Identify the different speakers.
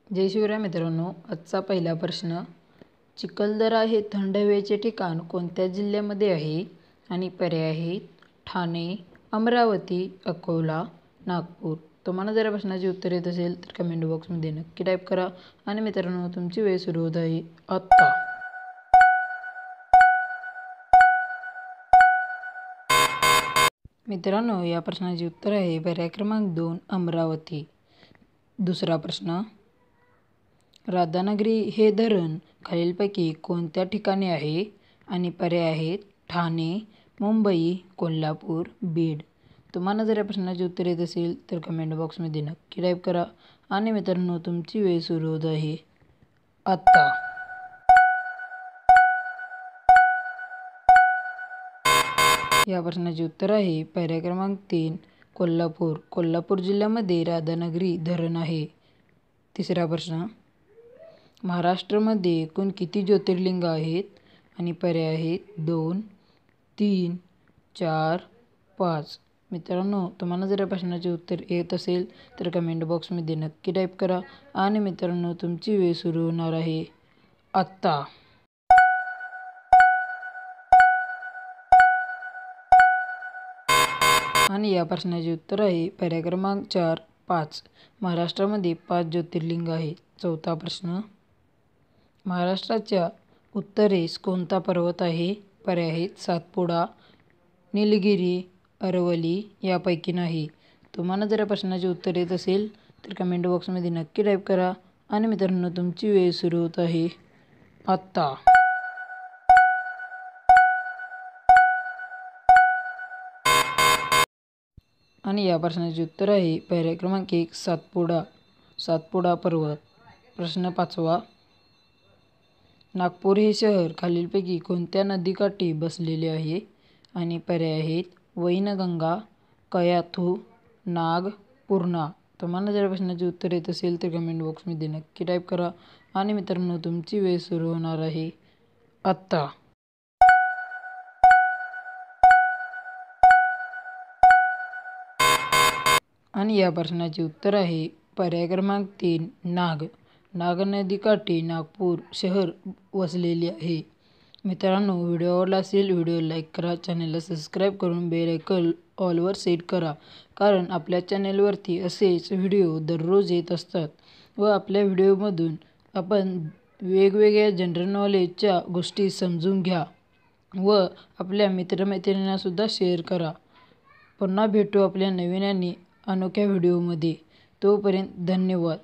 Speaker 1: जय शिवराय मित्रांनो, आजचा पहिला प्रश्न, चिखलदरा हे थंड हवेचे ठिकाण कोणत्या जिल्ह्यामध्ये आहे? आणि पर्याय आहेत ठाणे, अमरावती, अकोला, नागपूर. तुम्हाला जर या प्रश्नाची उत्तर येत असेल तर कमेंट बॉक्समध्ये नक्की टाईप करा. आणि मित्रांनो, तुमची वेळ सुरू होत आहे आत्ता. मित्रांनो, या प्रश्नाचे उत्तर आहे पर्याय क्रमांक 2, अमरावती. दुसरा प्रश्न, राधानगरी हे धरण खालीलपैकी कोणत्या ठिकाणी आहे? आणि पर्याय आहेत ठाणे, मुंबई, कोल्हापूर, बीड. तुम्हाला जर या प्रश्नाचे उत्तर येत असेल तर कमेंट बॉक्समध्ये नक्की टाईप करा. आणि मित्रांनो, तुमची वेळ सुरू होत आहे आत्ता. या प्रश्नाचे उत्तर आहे पर्याय क्रमांक 3, कोल्हापूर. कोल्हापूर जिल्ह्यामध्ये राधानगरी धरण आहे. तिसरा प्रश्न, महाराष्ट्रामध्ये एकूण किती ज्योतिर्लिंग आहेत? आणि पर्याय आहेत 2, 3, 4, 5. मित्रांनो, तुम्हाला जर या प्रश्नाचे उत्तर येत असेल तर कमेंट बॉक्समध्ये नक्की टाईप करा. आणि मित्रांनो, तुमची वेळ सुरू होणार आहे आत्ता. आणि या प्रश्नाचे उत्तर आहे पर्याय क्रमांक 4, 5. महाराष्ट्रामध्ये 5 ज्योतिर्लिंग आहेत. चौथा प्रश्न, महाराष्ट्राच्या उत्तरेस कोणता पर्वत आहे? पर्याय आहेत सातपुडा, निलगिरी, अरवली यापैकी नाही. तुम्हाला जर या प्रश्नाचे उत्तर येत असेल तर कमेंट बॉक्समध्ये नक्की टाईप करा. आणि मित्रांनो, तुमची वेळ सुरू होत आहे आत्ता. आणि या प्रश्नाचे उत्तर आहे पर्याय क्रमांक 1, सातपुडा पर्वत. प्रश्न 5वा, नागपूर हे शहर खालीलपैकी कोणत्या नदीकाठी बसलेले आहे? आणि पर्याय आहेत वैनगंगा, कयाथू, नाग, पूर्णा. तुम्हाला जर प्रश्नाचे उत्तर येत असेल तर कमेंट बॉक्समध्ये नक्की टाईप करा. आणि मित्रांनो, तुमची वेळ सुरू होणार आहे आत्ता. आणि या प्रश्नाचे उत्तर आहे पर्याय क्रमांक 3, नाग नदीकाठी नागपूर शहर वसलेले आहे. मित्रांनो, व्हिडिओ आवडला असेल व्हिडिओ लाईक करा, चॅनलला सबस्क्राईब करून बेल आयकॉन ऑलवर सेट करा. कारण आपल्या चॅनलवरती असेच व्हिडिओ दररोज येत असतात. व आपल्या व्हिडिओमधून आपण वेगवेगळ्या जनरल नॉलेजच्या गोष्टी समजून घ्या व आपल्या मित्रमैत्रिणींनासुद्धा शेअर करा. पुन्हा भेटू आपल्या नवीन आणि अनोख्या व्हिडिओमध्ये. तोपर्यंत धन्यवाद.